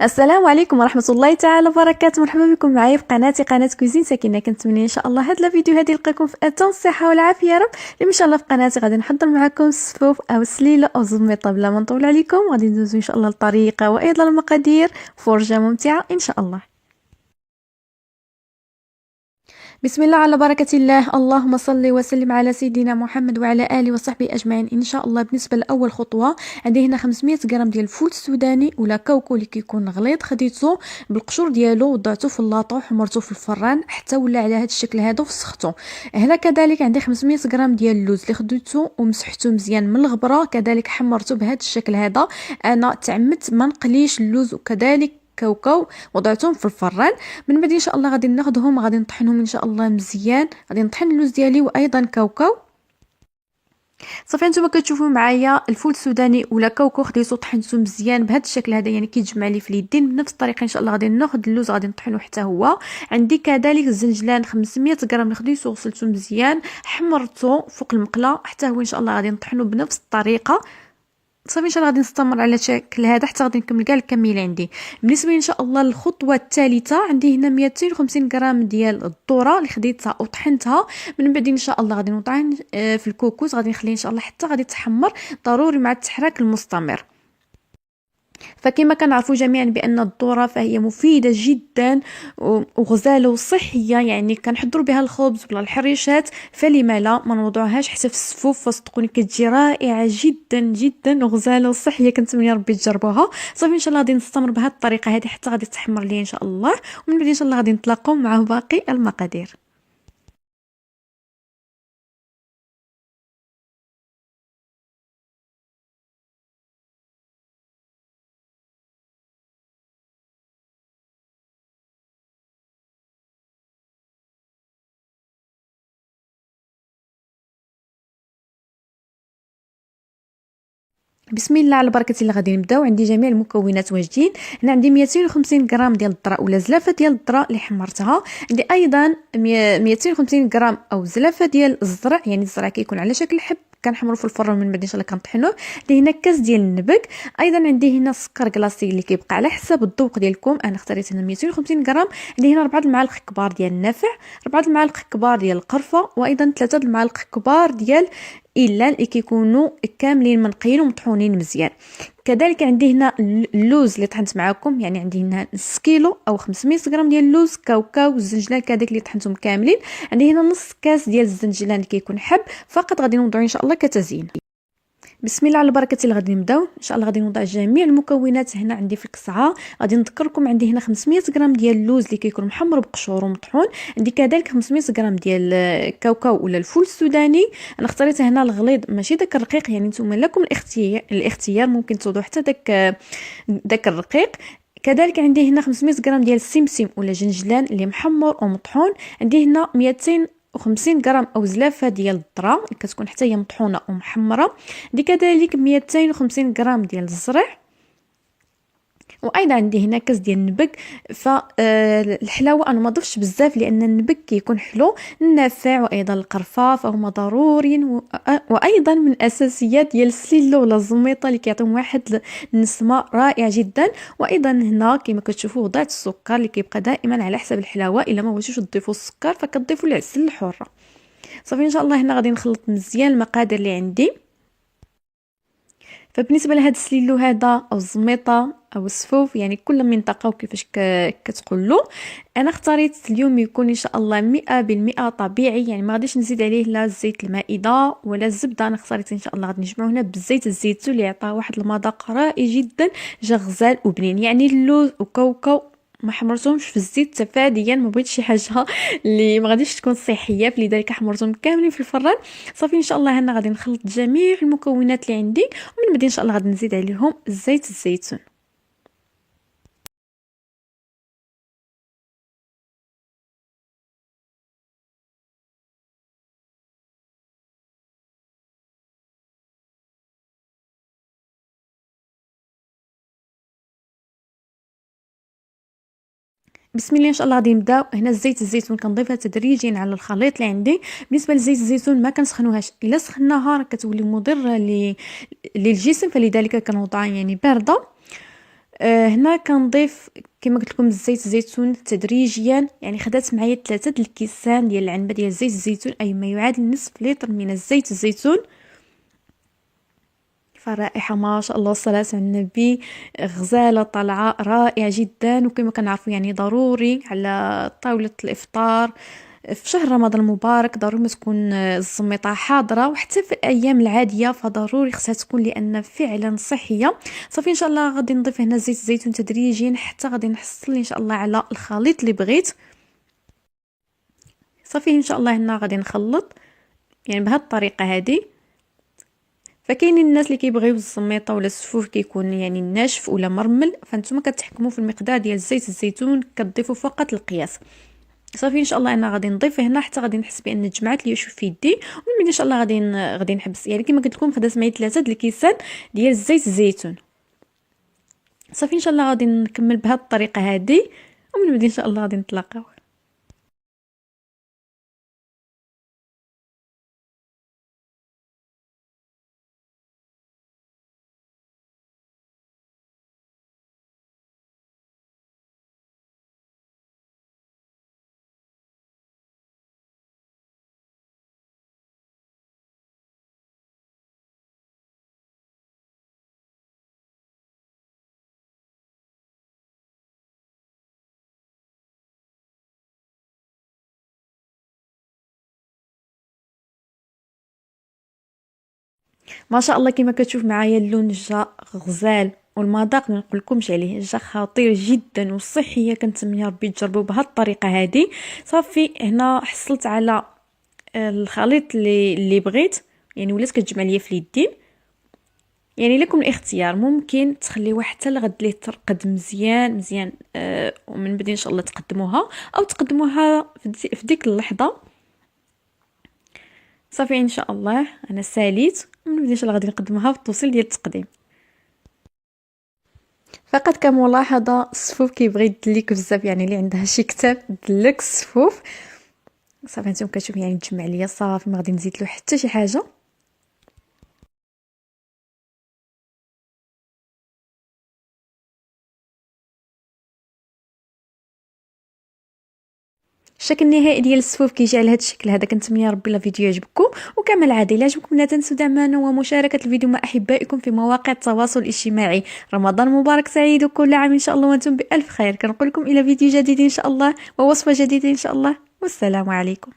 السلام عليكم ورحمه الله تعالى وبركاته. مرحبا بكم معايا في قناتي قناه كوزين ساكنه. كنتمنى ان شاء الله هذا الفيديو هذه يلقاكم في اتم الصحه والعافيه يا رب. اللي ان شاء الله في قناتي غادي نحضر معكم الصفوف او السليله او الزميطه. بلا ما نطول عليكم غادي ندوزو ان شاء الله الطريقه وايضا المقادير. فرجه ممتعه ان شاء الله. بسم الله على بركة الله. اللهم صل وسلم على سيدنا محمد وعلى آله وصحبه أجمعين إن شاء الله. بالنسبة لأول خطوة عندي هنا 500 غرام ديال الفول السوداني ولا كاوكو اللي كيكون غليظ. خديته بالقشور ديالو وضعته في اللاطو وحمرته في الفران حتى ولا على هذا الشكل هذا وفسخته. هنا كذلك عندي 500 غرام ديال اللوز اللي خديته ومسحته مزيان من الغبره، كذلك حمرته بهذا الشكل هذا. انا تعمدت ما نقليش اللوز وكذلك كاوكاو وضعتهم في الفران. من بعد ان شاء الله غادي ناخذهم غادي نطحنهم ان شاء الله مزيان. غادي نطحن اللوز ديالي وايضا كاوكاو. صافي نتوما كتشوفوا معايا الفول السوداني ولا كاوكاو خديتو طحنته مزيان بهذا الشكل هذا، يعني كيتجمع لي في اليدين. بنفس الطريقه ان شاء الله غادي ناخذ اللوز غادي نطحنه حتى هو. عندي كذلك الزنجلان 500 غرام خديته وغسلته مزيان حمرته فوق المقله حتى هو ان شاء الله غادي نطحنه بنفس الطريقه. صافي ان شاء الله غادي نستمر على الشكل هذا حتى غادي نكمل كاع الكميل عندي. بالنسبه ان شاء الله للخطوه الثالثه عندي هنا 250 غرام ديال الذره اللي خديتها وطحنتها. من بعد ان شاء الله غادي نطحن في الكوكوس، غادي نخليه ان شاء الله حتى غادي تحمر ضروري مع التحراك المستمر. فكما كنعرفوا جميعا بان الذره فهي مفيده جدا وغزاله وصحيه، يعني كنحضروا بها الخبز ولا الحريشات، فلما لا ما نوضعوهاش حتى في السفوف. فصدقوني كتجي رائعه جدا جدا وغزاله وصحيه. كنتمنى ربي تجربوها. صافي ان شاء الله غادي نستمر بهذه الطريقه هذه حتى غادي تحمر لي ان شاء الله. ومن بعد ان شاء الله غادي نتلاقاو مع باقي المقادير. بسم الله على بركه الله. غادي نبداو. عندي جميع المكونات واجدين. هنا عندي 250 غرام ديال الذره ولا زلافه ديال الذره اللي حمرتها. عندي ايضا 250 غرام او زلافه ديال الزرع، يعني الزرع كيكون على شكل حب كنحمرو في الفرن من بعد ان شاء الله كنطحنوه. عندي هنا كاس ديال النبك. ايضا عندي هنا السكر كلاصي اللي كيبقى على حسب الذوق ديالكم. انا اختاريت هنا 250 غرام. عندي هنا 4 المعالق كبار ديال النافع، 4 المعالق كبار ديال القرفه، وايضا 3 المعالق كبار ديال الا اللي كيكونوا كاملين منقيين ومطحونين مزيان. كذلك عندي هنا اللوز اللي طحنت معكم، يعني عندي هنا نص كيلو او 500 غرام ديال اللوز. كاوكاو الزنجلان كذلك اللي طحنتهم كاملين. عندي هنا نص كاس ديال الزنجلان اللي كيكون حب فقط غادي نوضعو ان شاء الله كتزيين. بسم الله على بركه الله. غادي نبداو ان شاء الله. غادي نوضع جميع المكونات هنا عندي في القصعه. غادي نذكركم عندي هنا 500 غرام ديال اللوز اللي كيكون محمر بقشور ومطحون. عندي كذلك 500 غرام ديال الكاوكاو ولا الفول السوداني. انا اختاريت هنا الغليظ ماشي داك الرقيق، يعني نتوما لكم الاختيار ممكن توضعوا حتى داك الرقيق. كذلك عندي هنا 500 غرام ديال السمسم ولا جنجلان اللي محمر ومطحون. عندي هنا 250 غرام او زلافه ديال الذره اللي كتكون حتى هي مطحونه ومحمره. عندي كذلك 250 غرام ديال الزرع. وايضا عندي هنا كاس ديال النبك. فالحلاوه انا ما ضفتش بزاف لان النبك كيكون حلو نافع، وايضا القرفه فهما ضروري وايضا من اساسيات ديال السليلو ولا الزميطه اللي كيعطيهم واحد النسمه رائعه جدا. وايضا هنا كما كتشوفوا وضعت السكر اللي كيبقى دائما على حسب الحلاوه. الا ما بغيتوش تضيفوا السكر فكتضيفوا العسل الحره. صافي ان شاء الله هنا غادي نخلط مزيان المقادير اللي عندي. فبالنسبه لهذا السليلو هذا او الزميطه او السفوف، يعني كل منطقه وكيفاش كتقول له. انا اختاريت اليوم يكون ان شاء الله 100% طبيعي، يعني ما غاديش نزيد عليه لا زيت المائده ولا الزبده. انا اختاريت ان شاء الله غادي نجمعو هنا بالزيت الزيتون اللي يعطيه واحد المذاق رائع جدا، جا غزال وبنين. يعني اللوز وكاوكاو ما حمرتهمش في الزيت تفاديا، ما بغيتش شي حاجه اللي ما غاديش تكون صحيه، فلذلك حمرتهم كاملين في الفران. صافي ان شاء الله هنا غادي نخلط جميع المكونات اللي عندي، ومن بعد ان شاء الله غادي نزيد عليهم زيت الزيتون. بسم الله ان شاء الله غادي نبداو. هنا الزيت الزيتون كنضيفها تدريجيا على الخليط اللي عندي. بالنسبه لزيت الزيتون ما كنسخنوهاش، الا سخناها راه كتولي مضره للجسم، فلذلك كنوضعها يعني بارده. هنا كنضيف كما قلت لكم الزيت الزيتون تدريجيا، يعني خدات معايا 3 الكيسان ديال العنبه ديال زيت الزيتون، اي ما يعادل نصف لتر من الزيت الزيتون. فالرائحه ما شاء الله والصلاه على النبي، غزاله طالعه رائعه جدا. وكما كنعرفوا يعني ضروري على طاوله الافطار في شهر رمضان المبارك ضروري ما تكون الزميطه حاضره، وحتى في الايام العاديه فضروري خصها تكون لان فعلا صحيه. صافي ان شاء الله غادي نضيف هنا زيت الزيتون تدريجيا حتى غادي نحصل ان شاء الله على الخليط اللي بغيت. صافي ان شاء الله هنا غادي نخلط يعني بهذه الطريقه هذه. فكاينين الناس اللي كيبغيو الزميطه ولا السفوف كيكون يعني ناشف ولا مرمل، فانتم كتحكموا في المقدار ديال زيت الزيتون، كتضيفوا فقط القياس. صافي ان شاء الله انا غادي نضيف هنا حتى غادي نحس بان جمعت لي شوف في يدي، ومن بعد ان شاء الله غادي نحبس. يعني كما قلت لكم خدات معايا 3 الكيسان ديال زيت الزيتون. صافي ان شاء الله غادي نكمل بهذه الطريقه هذه، ومن بعد ان شاء الله غادي نتلاقاو. ما شاء الله كما كتشوف معايا اللون جا غزال، والمذاق ما نقولكمش عليه جا خطير جدا وصحيه. كنتمنى ربي تجربوا بهذه الطريقه هذه. صافي هنا حصلت على الخليط اللي بغيت، يعني ولات كتجمع ليا في اليدين. يعني لكم الاختيار، ممكن تخليوها حتى لغد ليه ترقد مزيان مزيان ومن بعد ان شاء الله تقدموها، او تقدموها في ديك اللحظه. صافي ان شاء الله انا ساليت، ومن بعد ان شاء الله غادي نقدموها في التوصيل ديال التقديم. فقط كملاحظه، الصفوف كيبغي يدليك بزاف، يعني اللي عندها شي كتاب دلك الصفوف. صافي انتم كتشوف يعني تجمع ليا، صافي ما غادي نزيد له حتى شي حاجه. الشكل النهائي ديال الصفوف كيجي على هذا الشكل هذا. كنتمنى ربي الفيديو يعجبكم، وكما العاده الا عجبكم لا تنسوا دعمنا ومشاركه الفيديو مع احبائكم في مواقع التواصل الاجتماعي. رمضان مبارك سعيد، وكل عام ان شاء الله وانتم بالف خير. كنقول لكم الى فيديو جديد ان شاء الله ووصفه جديده ان شاء الله، والسلام عليكم.